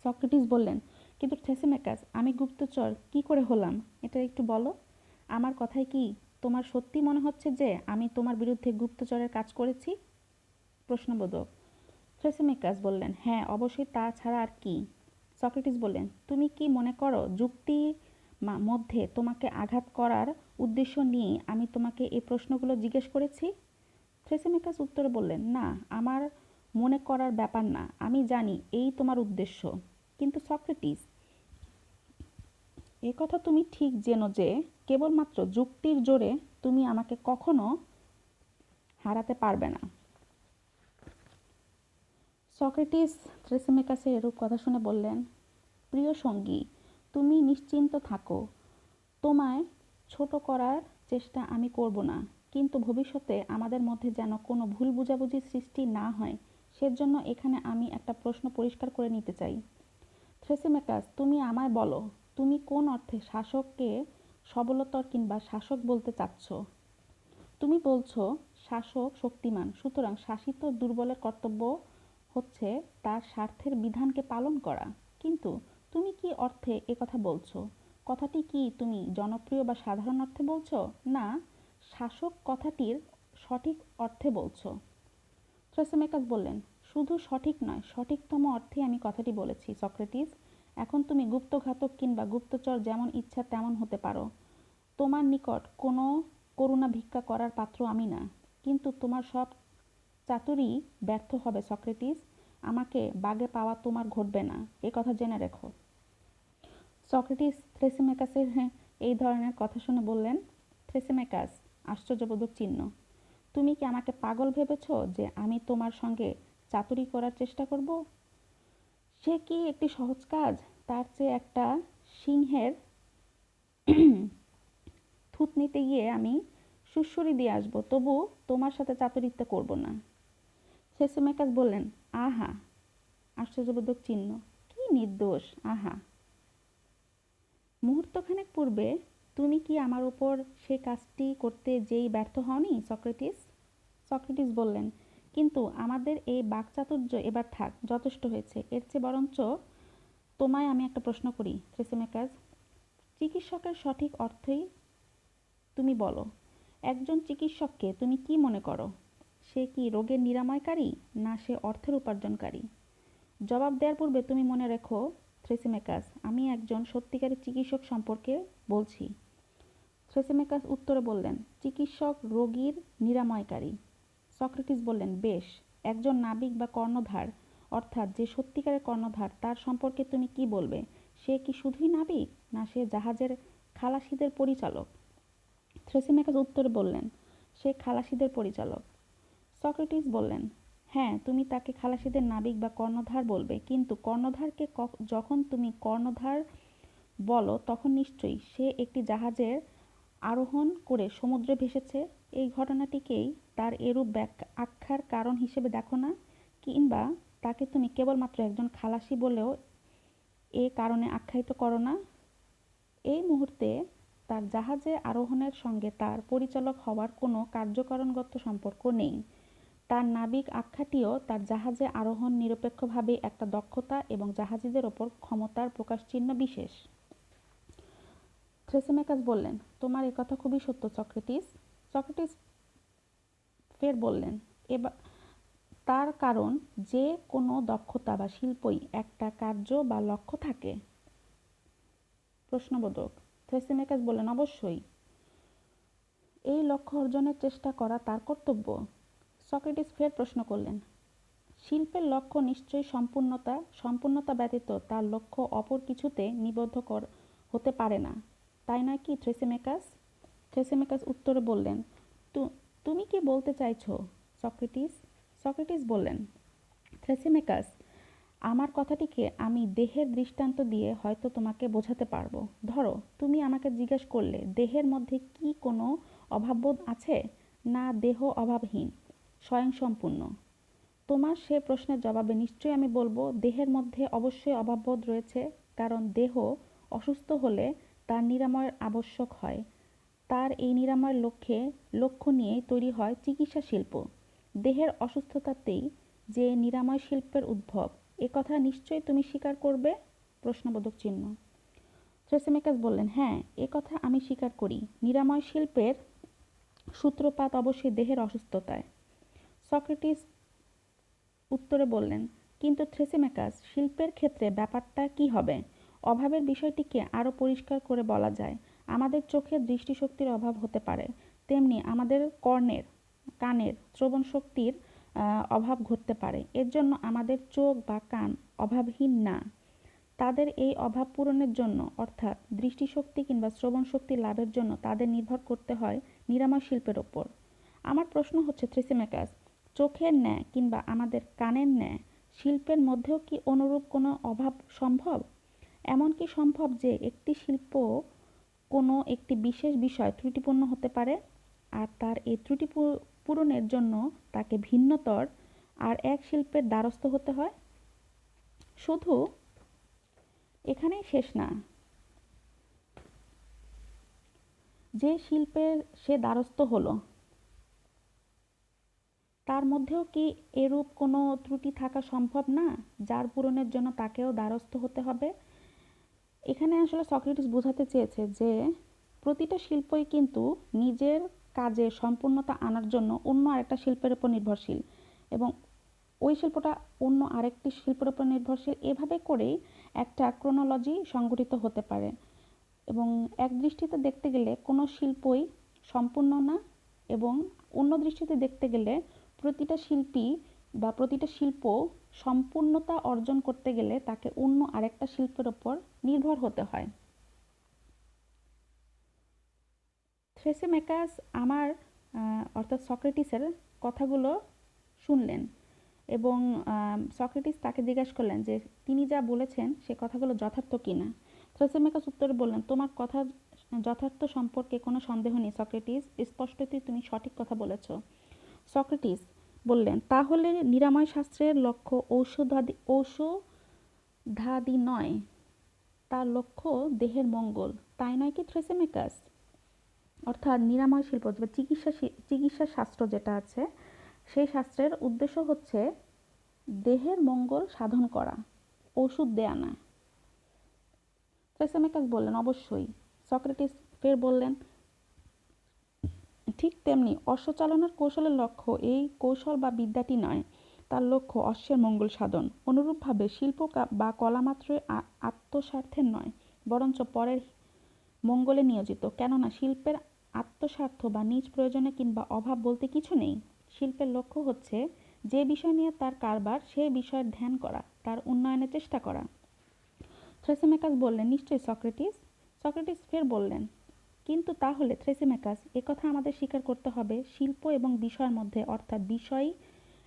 সক্রেটিস বললেন, কিন্তু থ্রেসিমেকাস, আমি গুপ্তচর কি করে হলাম এটা একটু বলো। আমার কথায় কি তোমার সত্যি মনে হচ্ছে যে আমি তোমার বিরুদ্ধে গুপ্তচরের কাজ করেছি? প্রশ্নবোধক। থ্রেসিমেকাস বললেন, হ্যাঁ, অবশ্যই, তা ছাড়া আর কি। সক্রেটিস বললেন, তুমি কি মনে করো যুক্তির মধ্যে তোমাকে আঘাত করার উদ্দেশ্য নিয়ে আমি তোমাকে এই প্রশ্নগুলো জিজ্ঞেস করেছি? থ্রেসিমেকাস উত্তরে বললেন, না, আমার মনে করার ব্যাপার না, আমি জানি এই তোমার উদ্দেশ্য। কিন্তু সক্রেটিস, একথা তুমি ঠিক জেনো যে কেবলমাত্র যুক্তির জোরে তুমি আমাকে কখনো হারাতে পারবে না। সক্রেটিস থ্রেসিমেকাসের এরূপ কথা শুনে বললেন, প্রিয় সঙ্গী, তুমি নিশ্চিন্ত থাকো, তোমায় ছোট করার চেষ্টা আমি করব না। কিন্তু ভবিষ্যতে আমাদের মধ্যে যেন কোনো ভুল বোঝাবুঝির সৃষ্টি না হয়, সেজন্য এখানে আমি একটা প্রশ্ন পরিষ্কার করে নিতে চাই। থ্রেসিমেকাস, তুমি আমায় বলো, তুমি কোন অর্থে শাসককে সবলতর কিংবা শাসক বলতে চাচ্ছ? তুমি বলছো শাসক শক্তিমান, সুতরাং শাসিত দুর্বলের কর্তব্য হচ্ছে তার স্বার্থের বিধানকে পালন করা। কিন্তু তুমি কি অর্থে এ কথা বলছো? কথাটি কি তুমি জনপ্রিয় বা সাধারণ অর্থে বলছো, না শাসক কথাটির সঠিক অর্থে বলছো? থ্রেসেমেকাস বললেন, শুধু সঠিক নয়, সঠিকতম অর্থে আমি কথাটি বলেছি সক্রেটিস। এখন তুমি গুপ্তঘাতক কিংবা গুপ্তচর যেমন ইচ্ছা তেমন হতে পারো। তোমার নিকট কোনো করুণা ভিক্ষা করার পাত্র আমি না। কিন্তু তোমার সব চাতুরী ব্যর্থ হবে সক্রেটিস। আমাকে বাগে পাওয়া তোমার ঘটবে না, এ কথা জেনে রেখো। সক্রেটিস থ্রেসিমেকাসের এই ধরনের কথা শুনে বললেন, থ্রেসিমেকাস, আশ্চর্যবোধক চিহ্ন, তুমি কি আমাকে পাগল ভেবেছ যে আমি তোমার সঙ্গে চাতুরি করার চেষ্টা করব? সে কি একটি সহজ কাজ? তার চেয়ে একটা সিংহের থুতনিতে গিয়ে আমি সুড়সুড়ি দিয়ে আসবো, তবু তোমার সাথে চাতুরিত্ব করব না। থ্রেসিমেকাস বললেন, আহা, আশ্চর্যবোধক চিহ্ন, কি নির্দোষ, আহা! মুহূর্তখানেক পূর্বে তুমি কি আমার উপর সে কাজটি করতে যেই ব্যর্থ হওনি সক্রেটিস? সক্রেটিস বললেন, কিন্তু আমাদের এই বাকচাতুর্য এবার থাক, যথেষ্ট হয়েছে। এর চেয়ে বরঞ্চ তোমায় আমি একটা প্রশ্ন করি থ্রেসিমেকাস। চিকিৎসকের সঠিক অর্থই তুমি বলো। একজন চিকিৎসককে তুমি কি মনে করো? সে কি রোগের নিরাময়কারী, না সে অর্থের উপার্জনকারী? জবাব দেওয়ার পূর্বে তুমি মনে রেখো থ্রেসিমেকাস, আমি একজন সত্যিকারের চিকিৎসক সম্পর্কে বলছি। থ্রেসিমেকাস উত্তরে বললেন, চিকিৎসক রোগীর নিরাময়কারী। সক্রেটিস বললেন, বেশ, একজন নাবিক বা কর্ণধার, অর্থাৎ যে সত্যিকারের কর্ণধার, তার সম্পর্কে তুমি কি বলবে? সে কি শুধুই নাবিক, না সে জাহাজের খালাসিদের পরিচালক? থ্রেসিমেকাস উত্তরে বললেন, সে খালাসিদের পরিচালক। সক্রেটিস বললেন, হ্যাঁ, তুমি তাকে খালাসিদের নাবিক বা কর্ণধার বলবে, কিন্তু কর্ণধারকে যখন তুমি কর্ণধার বলো তখন নিশ্চয়ই সে একটি জাহাজের আরোহণ করে সমুদ্রে ভেসেছে। এই ঘটনাটিকেই তার এরূপ আখ্যার কারণ হিসেবে দেখো না? কিংবা তাকে তুমি কেবলমাত্র একজন খালাসি বলেও এ কারণে আখ্যায়িত করো না? এই মুহূর্তে তার জাহাজে আরোহণের সঙ্গে তার পরিচালক হওয়ার কোনো কার্যকারণগত সম্পর্ক নেই। তার নাবিক আখ্যাটিও তার জাহাজে আরোহণ নিরপেক্ষভাবে একটা দক্ষতা এবং জাহাজীদের ওপর ক্ষমতার প্রকাশচিহ্ন বিশেষ। থ্রেসিমেকাস বললেন, তোমার এ কথা খুবই সত্য সক্রেটিস। সক্রেটিস ফের বললেন, এবার তার কারণ যে কোনো দক্ষতা বা শিল্পই একটা কার্য বা লক্ষ্য থাকে। প্রশ্নবোধক। থ্রেসিমেকাস বললেন, অবশ্যই। এই লক্ষ্য অর্জনের চেষ্টা করা তার কর্তব্য। সক্রেটিস ফের প্রশ্ন করলেন, শিল্পের লক্ষ্য নিশ্চয়ই সম্পূর্ণতা, সম্পূর্ণতা ব্যতীত তার লক্ষ্য অপর কিছুতে নিবদ্ধ হতে পারে না, তাই নয় কি থ্রেসিমেকাস? থ্রেসিমেকাস উত্তরে বললেন, তুমি কি বলতে চাইছো সক্রেটিস? সক্রেটিস বললেন, থ্রেসিমেকাস, আমার কথাটিকে আমি দেহের দৃষ্টান্ত দিয়ে হয়তো তোমাকে বোঝাতে পারবো। ধরো, তুমি আমাকে জিজ্ঞেস করলে, দেহের মধ্যে কি কোনো অভাববোধ আছে, না দেহ অভাবহীন, স্বয়ংসম্পূর্ণ? তোমার সে প্রশ্নের জবাবে নিশ্চয়ই আমি বলবো, দেহের মধ্যে অবশ্যই অভাববোধ রয়েছে, কারণ দেহ অসুস্থ হলে তার নিরাময়ের আবশ্যক হয়। তার এই নিরাময়ের লক্ষ্য নিয়েই তৈরি হয় চিকিৎসা শিল্প। দেহের অসুস্থতাতেই যে নিরাময় শিল্পের উদ্ভব, এ কথা নিশ্চয়ই তুমি স্বীকার করবে? প্রশ্নবোধক চিহ্ন। থ্রেসিমেকাস বললেন, হ্যাঁ, এ কথা আমি স্বীকার করি। নিরাময় শিল্পের সূত্রপাত অবশ্যই দেহের অসুস্থতায়। সক্রেটিস উত্তরে বললেন, কিন্তু থ্রেসিমেকাস, শিল্পের ক্ষেত্রে ব্যাপারটা কি হবে? অভাবের বিষয়টিকে আরও পরিষ্কার করে বলা যায়। আমাদের চোখের দৃষ্টিশক্তির অভাব হতে পারে, তেমনি আমাদের কানের শ্রবণ শক্তির অভাব ঘটতে পারে। এর জন্য আমাদের চোখ বা কান অভাবহীন না। তাদের এই অভাব পূরণের জন্য, অর্থাৎ দৃষ্টিশক্তি কিংবা শ্রবণ শক্তি লাভের জন্য তাদের নির্ভর করতে হয় নিরাময় শিল্পের ওপর। আমার প্রশ্ন হচ্ছে থ্রেসিমেকাস, চোখের ন্যায় কিংবা আমাদের কানের ন্যায় শিল্পের মধ্যেও কি অনুরূপ কোনো অভাব সম্ভব? এমন কি সম্ভব যে একটি শিল্প কোনো একটি বিশেষ বিষয় ত্রুটিপূর্ণ হতে পারে, আর তার এই ত্রুটি পূরণের জন্য তাকে ভিন্নতর আর এক শিল্পের দ্বারস্থ হতে হয়? শুধু এখানেই শেষ না। যে শিল্পের সে দ্বারস্থ হলো, তার মধ্যেও কি এরূপ কোনো ত্রুটি থাকা সম্ভব না, যার পূরণের জন্য তাকেও দ্বারস্থ হতে হবে? এখানে আসলে সক্রেটিস বোঝাতে চেয়েছে যে প্রতিটা শিল্পই কিন্তু নিজের কাজে সম্পূর্ণতা আনার জন্য অন্য আরেকটা শিল্পের উপর নির্ভরশীল, এবং ওই শিল্পটা অন্য আরেকটি শিল্পের উপর নির্ভরশীল, এভাবে করেই একটা ক্রোনোলজি সংগঠিত হতে পারে। এবং এক দৃষ্টিতে দেখতে গেলে কোনো শিল্পই সম্পূর্ণ না, এবং অন্য দৃষ্টিতে দেখতে গেলে প্রতিটা শিল্পী বা প্রতিটা শিল্প সম্পূর্ণতা অর্জন করতে গেলে তাকে অন্য আরেকটা শিল্পের ওপর নির্ভর হতে হয়। থ্রেসিমেকাস আমার অর্থাৎ সক্রেটিসের কথাগুলো শুনলেন, এবং সক্রেটিস তাকে জিজ্ঞাসা করলেন যে তিনি যা বলেছেন সে কথাগুলো যথার্থ কিনা। থ্রেসিমেকাস উত্তরে বললেন, তোমার কথা যথার্থ সম্পর্কে কোনো সন্দেহ নেই সক্রেটিস, স্পষ্টতই তুমি সঠিক কথা বলেছ। সক্রেটিস বললেন, তাহলে নিরাময় শাস্ত্রের লক্ষ্য ঔষধাদি নয়, তার লক্ষ্য দেহের মঙ্গল, তাই নয় কি থ্রেসিমেকাস? অর্থাৎ নিরাময় শিল্প বা চিকিৎসা শাস্ত্র যেটা আছে, সেই শাস্ত্রের উদ্দেশ্য হচ্ছে দেহের মঙ্গল সাধন করা, ওষুধ দেয়া না। থ্রেসিমেকাস বললেন, অবশ্যই। সক্রেটিস ফের বললেন, ঠিক তেমনি অশ্বচালনার কৌশলের লক্ষ্য এই কৌশল বা বিদ্যাটি নয়, তার লক্ষ্য অশ্বের মঙ্গল সাধন। অনুরূপভাবে শিল্প বা কলা মাত্রই আত্মস্বার্থের নয়, বরঞ্চ পরের মঙ্গলে নিয়োজিত। কেননা শিল্পের আত্মস্বার্থ বা নিজ প্রয়োজনে কিংবা অভাব বলতে কিছু নেই। শিল্পের লক্ষ্য হচ্ছে যে বিষয় নিয়ে তার কারবার সেই বিষয়ের ধ্যান করা, তার উন্নয়নের চেষ্টা করা। থ্রেসিমেকাস বললেন, নিশ্চয়ই সক্রেটিস। সক্রেটিস ফের বললেন, কিন্তু তাহলে থ্রেসিমেকাস, একথা আমাদের স্বীকার করতে হবে, শিল্প এবং বিষয়ের মধ্যে, অর্থাৎ বিষয়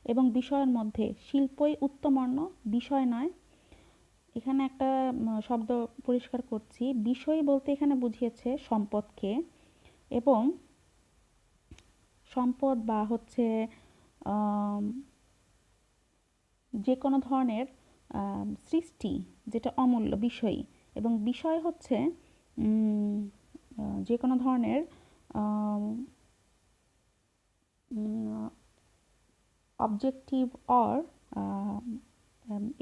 এবং বিষয়ের মধ্যে শিল্পই উত্তমর্ণ, বিষয় নয়। এখানে একটা শব্দ পরিষ্কার করছি, বিষয় বলতে এখানে বুঝিয়েছে সম্পদকে, এবং সম্পদ বা হচ্ছে যে কোনো ধরনের সৃষ্টি যেটা অমূল্য বিষয়, এবং বিষয় হচ্ছে যে কোনো ধরনের অবজেক্টিভ অর,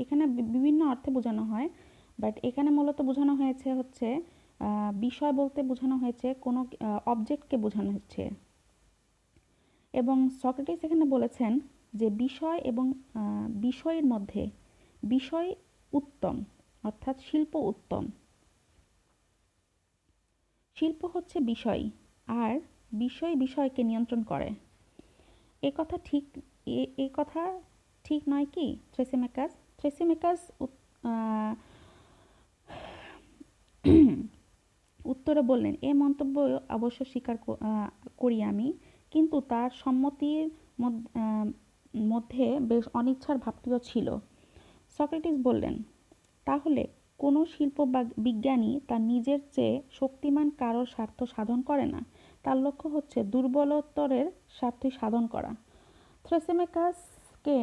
এখানে বিভিন্ন অর্থে বোঝানো হয়, বাট এখানে মূলত বোঝানো হয়েছে হচ্ছে বিষয় বলতে বোঝানো হয়েছে কোনো অবজেক্টকে বোঝানো হচ্ছে। এবং সক্রেটিস এখানে বলেছেন যে বিষয় এবং বিষয়ের মধ্যে বিষয় উত্তম, অর্থাৎ শিল্প উত্তম। শিল্প হচ্ছে বিষয়, আর বিষয় বিষয়কে নিয়ন্ত্রণ করে। এ কথা ঠিক নয় কি থ্রেসিমেকাস? থ্রেসিমেকাস উত্তরে বললেন, এ মন্তব্য অবশ্য স্বীকার করি আমি, কিন্তু তার সম্মতির মধ্যে বেশ অনিচ্ছার ভাবটিও ছিল। সক্রেটিস বললেন, তাহলে কোনো শিল্প বা বিজ্ঞানী তার নিজের চেয়ে শক্তিমান কারোর স্বার্থ সাধন করে না, তার লক্ষ্য হচ্ছে দুর্বলতরের স্বার্থই সাধন করা। থ্রেসিমেকাসকে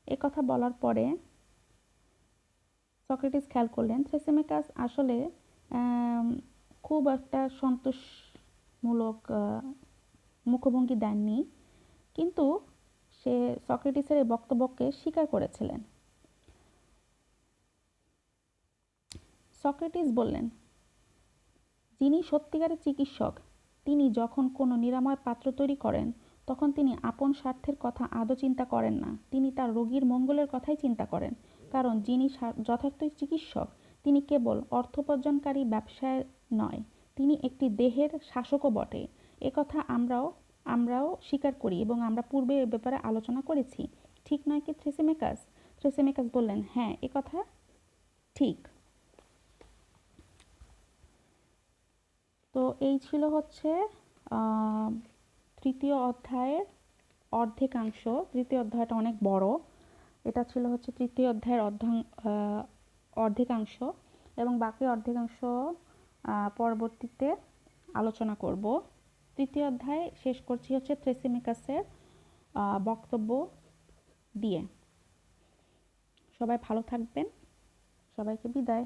এ কথা বলার পরে সক্রেটিস খেয়াল করলেন থ্রেসিমেকাস আসলে খুব একটা সন্তোষমূলক মুখভঙ্গি দেননি, কিন্তু সে সক্রেটিসের এই বক্তব্যকে স্বীকার করেছিলেন। সক্রেটিস বললেন, যিনি সত্যিকারের চিকিৎসক, তিনি যখন কোনো নিরাময় পাত্র তৈরি করেন তখন তিনি আপন স্বার্থের কথা আদৌ চিন্তা করেন না, তিনি তার রোগীর মঙ্গলের কথাই চিন্তা করেন। কারণ যিনি যথার্থ চিকিৎসক তিনি কেবল অর্থোপার্জনকারী ব্যবসায় নয়, তিনি একটি দেহের শাসকও বটে। একথা আমরাও স্বীকার করি, এবং আমরা পূর্বে এ ব্যাপারে আলোচনা করেছি, ঠিক নয় কি থ্রেসিমেকাস? থ্রেসিমেকাস বললেন, হ্যাঁ, একথা ঠিক। তো এই ছিল হচ্ছে তৃতীয় অধ্যায়ের অর্ধেকাংশ। তৃতীয় অধ্যায়টা অনেক বড়, এটা ছিল হচ্ছে তৃতীয় অধ্যায়ের অর্ধেকাংশ, এবং বাকি অর্ধেকাংশ পরবর্তীতে আলোচনা করব। তৃতীয় অধ্যায় শেষ করছি হচ্ছে থ্রেসিমেকাসের বক্তব্য দিয়ে। সবাই ভালো থাকবেন, সবাইকে বিদায়।